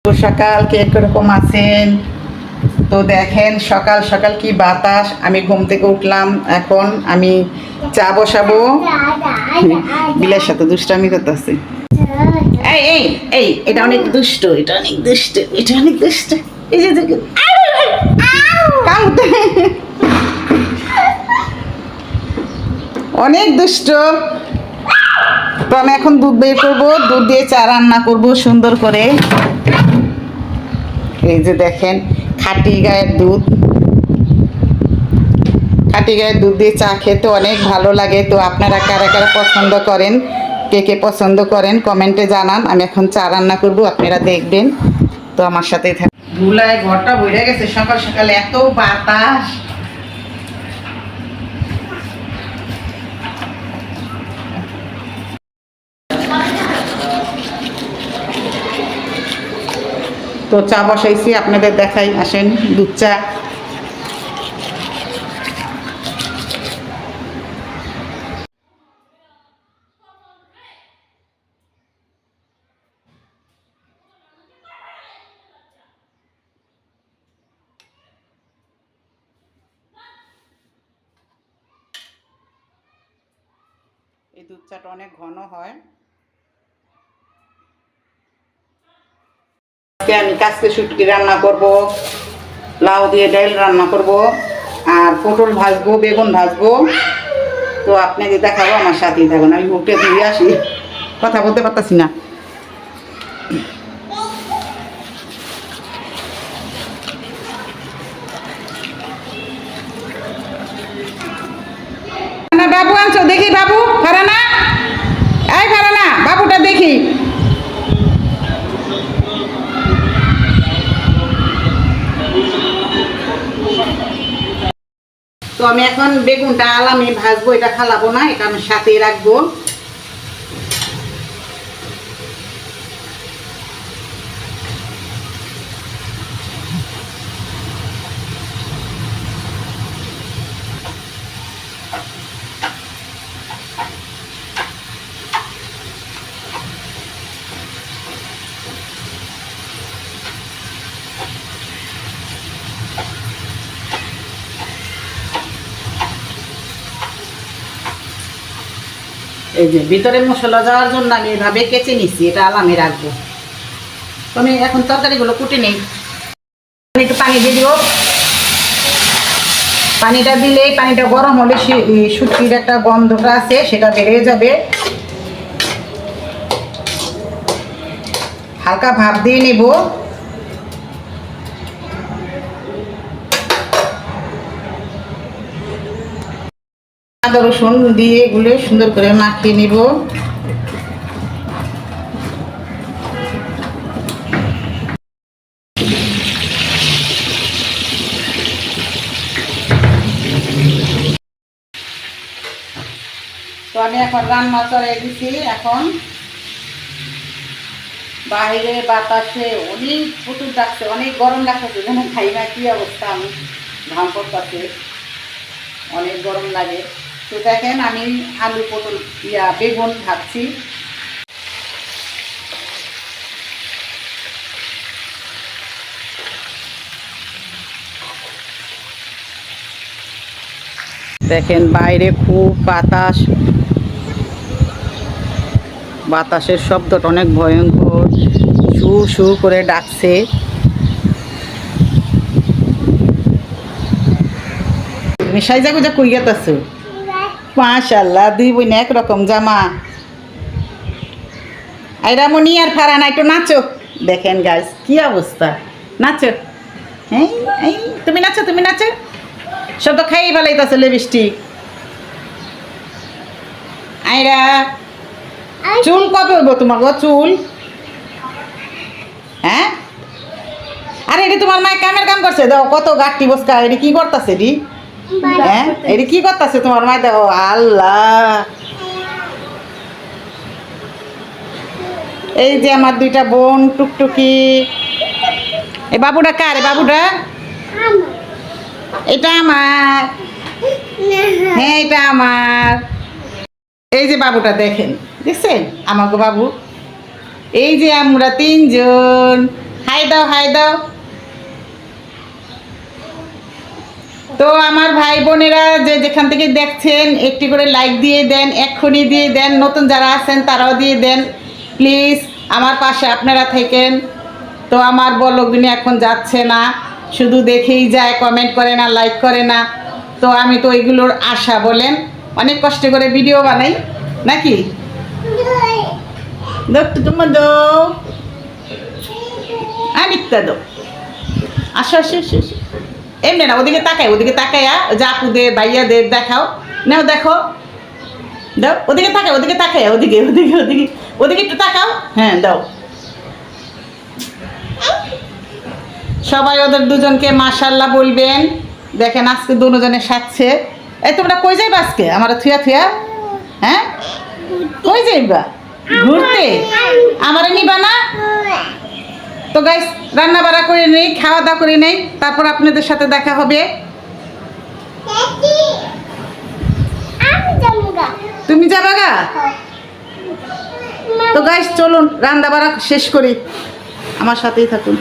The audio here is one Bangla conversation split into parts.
তো সকাল কে কিরকম আছেন? তো দেখেন সকাল সকাল কি বাতাস। আমি ঘুম থেকে উঠলাম, এখন আমি চা বসাবো। বিলের সাথে দুষ্টামি করতেছে। এই এই এই এটা অনেক দুষ্ট, এটা অনেক দুষ্ট, এটা অনেক দুষ্ট। এই যে দেখুন, কাউতে অনেক দুষ্ট। তো আমি এখন দুধ বের করবো, দুধ দিয়ে চা রান্না করবো সুন্দর করে। এই যে দেখেন খাঁটি গায়ের দুধ, খাঁটি গায়ের দুধ দিয়ে চা খেতে অনেক ভালো লাগে। তো আপনারা কারা কারা পছন্দ করেন, কে কে পছন্দ করেন কমেন্টে জানান। আমি এখন চা রান্না করব, আপনারা দেখবেন। তো আমার সাথেই থাকুন। ধুলায় ঘরটা ভরে গেছে, সকাল সকাল এত বাতাস। তো চা বসাইছি, আপনাদের দেখাই, আসেন। দুধ চা। এই দুধ চাটা অনেক ঘন হয়। আমি কাঁচকে শুটকি রান্না করব, লাউ দিয়ে ডাল রান্না করব, আর পটল ভাজবো, বেগুন ভাজবো। তো আপনাকে দেখাবো, আমার সাথেই থাকুন। আমি মুখটা ধুয়ে আসি, কথা বলতে পারতাছি না। বাবু আনছো দেখি, বাবু ফারানা, এই ফারানা বাবুটা দেখি। তো আমি এখন বেগুনটা আলামে ভাজবো, এটা খালাবো না, এটা আমি সাথেই রাখবো। এই যে ভিতরে মশলা যাওয়ার জন্য আমি এভাবে কেচে নিচ্ছি, এটা আলামে রাখবো। তো আমি এখন তরকারিগুলো কুটে নেই। একটু পানি দিয়ে দিব, পানিটা দিলে, পানিটা গরম হলে শুটকির একটা গন্ধটা আছে সেটা বেড়ে যাবে। হালকা ভাপ দিয়ে নেব। আদা রসুন দিয়ে এগুলো সুন্দর করে মাখিয়ে নিব। তো আমি এখন রান্না চড়াই দিছি। এখন বাইরে বাতাসে অনেক প্রচুর ডাকছে, অনেক গরম লাগতেছে, যেন খাই না কি অবস্থা, আমি ঘাম করতেছে, অনেক গরম লাগে। তো দেখেন আমি আলু পটল বেগুন ভাজছি। দেখেন বাইরে খুব বাতাস, বাতাসের শব্দটা অনেক ভয়ঙ্কর, শু শু করে ডাকছে। তুমি সাইজা গুজা কই গেতাছ? মাশাআল্লাহ, দুই বোন একরকম জামা। আইরামনি আর ফারানা একটু নাচো। দেখেন গাইস কি অবস্থা, নাচো। হ্যাঁ এই তুমি নাচো, তুমি নাচো। সব তো খাই ফেলাইতেছে লিপস্টিক। আইরা চুল কবে হইব তোমার গো? চুল হ্যাঁ? আরে এটি তোমার মায়ের কামের কাম করছে, দেখো কত গাঠটি বসকা। এটি কি করতেছে এটি? হ্যাঁ এটি কি করতেছে তোমার মায়? দেখো আল্লাহ। এই যে আমার দুইটা বোন টুকটুকি। এই বাবুটা কার? বাবুটা এটা আমার, হ্যাঁ এটা আমার। এই যে বাবুটা দেখেন, দেখছেন আমাকে বাবু। এই যে আমরা তিনজন, হাই দাও, হাই দাও। তো আমার ভাই বোনেরা যে যেখান থেকে দেখছেন একটি করে লাইক দিয়ে দেন, এক্ষুনি দিয়ে দেন। নতুন যারা আছেন তারাও দিয়ে দেন প্লিজ, আমার পাশে আপনারা থাকেন। তো আমার ব্লগগুলি এখন যাচ্ছে না, শুধু দেখেই যায়, কমেন্ট করে না, লাইক করে না। তো আমি তো ওইগুলোর আশা, বলেন, অনেক কষ্ট করে ভিডিও বানাই নাকি। তোমার দো আনিকটা দো, আসো আসো আসো আসো। এমনি না, ওদিকে তাকাই, ওদিকে তাকাইয়া জাপুদের ভাইয়াদের দেখাও, নাও দেখো, দাও ওদিকে তাকাই, ওদিকে তাকাই, ওদিকে ওদিকে ওদিকে ওদিকে একটু তাকাও, হ্যাঁ দাও। সবাই ওদের দুজনকে মাশাল্লাহ বলবেন। দেখেন আজকে দুজনে সাজছে। এই তোমরা কই যাইবা আজকে আমার থুয়া থুয়া? হ্যাঁ, কই যাইবা? ঘুরতে? আমারে নিবা না? তো গাইস, রান্না বাড়া করে নেই, খাওয়া দাওয়া করে নেই, তারপর আপনাদের সাথে দেখা হবে। তুমি যাবা গা? তো গাইস চলুন রান্না বাড়া শেষ করি, আমার সাথেই থাকুন।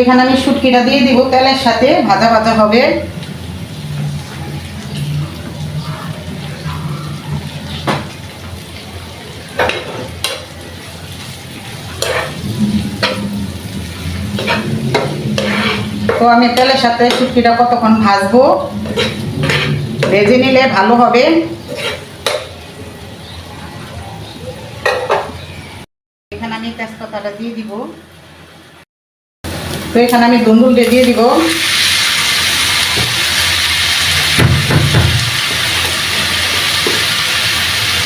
এখানে আমি শুটকিটা দিয়ে দিব, তেলের সাথে ভাজা ভাজা হবে। তো আমি তেলের সাথে শুটকিটা কতক্ষণ ভাজবো, ভেজে নিলে ভালো হবে। এখানে আমি তেজপাতাটা দিয়ে দিব। তো এখানে আমি দুন্দুলটা দিয়ে দিব।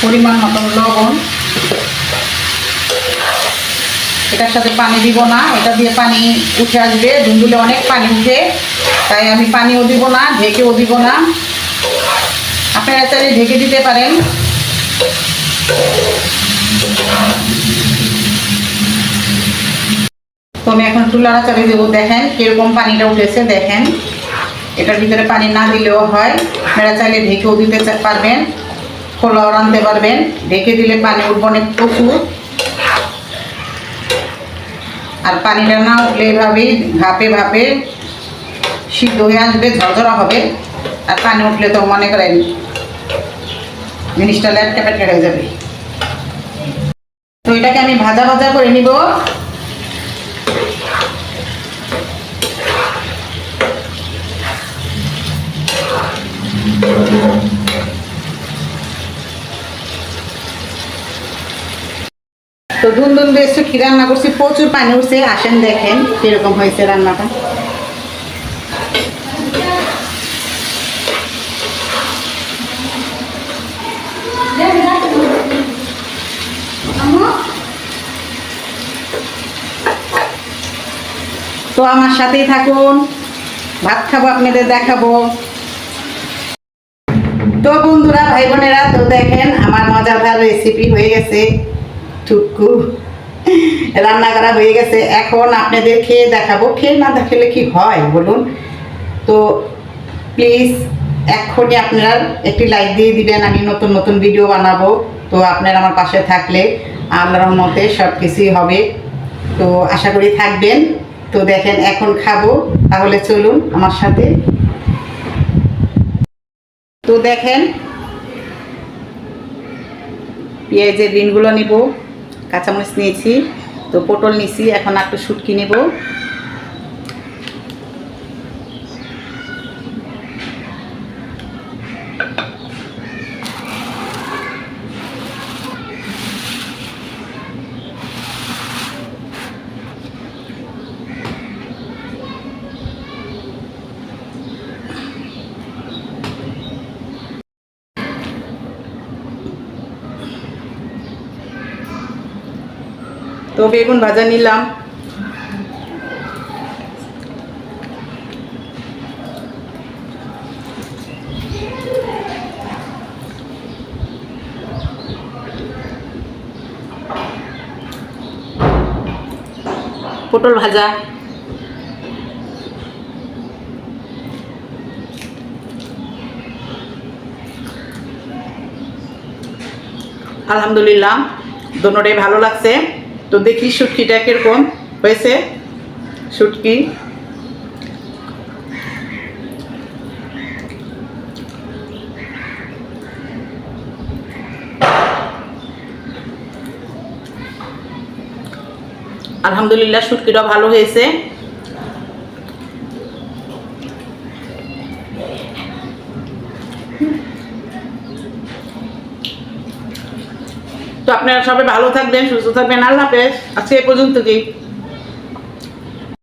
পরিমাণ মতন লবণ। এটার সাথে পানি দিব না, এটা দিয়ে পানি উঠে আসবে, দুন্দুলে অনেক পানি উঠে, তাই আমি পানিও দিব না, ঢেকেও দিব না। আপনারা চাইলে ঢেকে দিতে পারেন। তো আমি এখন চুলাটা চালিয়ে দেবো। দেখেন কিরকম পানিটা উঠেছে, দেখেন। এটার ভিতরে পানি না দিলেও হয়, আপনারা চাইলে ঢেকেও দিতে পারবেন, খোলাও রাঁধতে পারবেন। ঢেকে দিলে পানি উঠবে অনেক প্রচুর। আর পানিটা না উঠলে এভাবেই ভাপে ভাপে সিদ্ধ হয়ে আসবে, ঝরঝরা হবে। আর পানি উঠলে তো মনে করেন জিনিসটা ল্যাটকা প্যাটকা হয়ে যাবে। তো এটাকে আমি ভাজা ভাজা করে নিব। তো দুন্দুল বেশ কি রান্না করছি, প্রচুর পানি উঠছে। আসেন দেখেন কিরকম হয়েছে রান্নাটা। তো আমার সাথেই থাকুন, ভাত খাবো, আপনাদের দেখাবো। তো বন্ধুরা, ভাই বোনেরা, তো দেখেন আমার মজাদার রেসিপি হয়ে গেছে, টুকু রান্না করা হয়ে গেছে। এখন আপনাদের খেয়ে দেখাবো। খেয়ে না দেখালে কি হয় বলুন? তো প্লিজ এক্ষুনি আপনারা একটি লাইক দিয়ে দিবেন, আমি নতুন নতুন ভিডিও বানাবো। তো আপনারা আমার পাশে থাকলে আল্লাহর রহমতে সব কিছুই হবে। তো আশা করি থাকবেন। তো দেখেন এখন খাবো, তাহলে চলুন আমার সাথে। তো দেখেন পেঁয়াজের বিনগুলো নিব, কাঁচামরিচ নিয়েছি, তো পটল নিয়েছি, এখন একটু শুটকি নেব। তো বেগুন ভাজা নিলাম। পটল ভাজা, আলহামদুলিল্লাহ দোনোটাই ভালো লাগছে। তো দেখি শুটকিটা কিরকম হয়েছে। শুটকি আলহামদুলিল্লাহ শুটকিটা ভালো হয়েছে। তো আপনারা সবাই ভালো থাকবেন, সুস্থ থাকবেন। আল্লাহ হাফেজ। আজকে এ পর্যন্তই।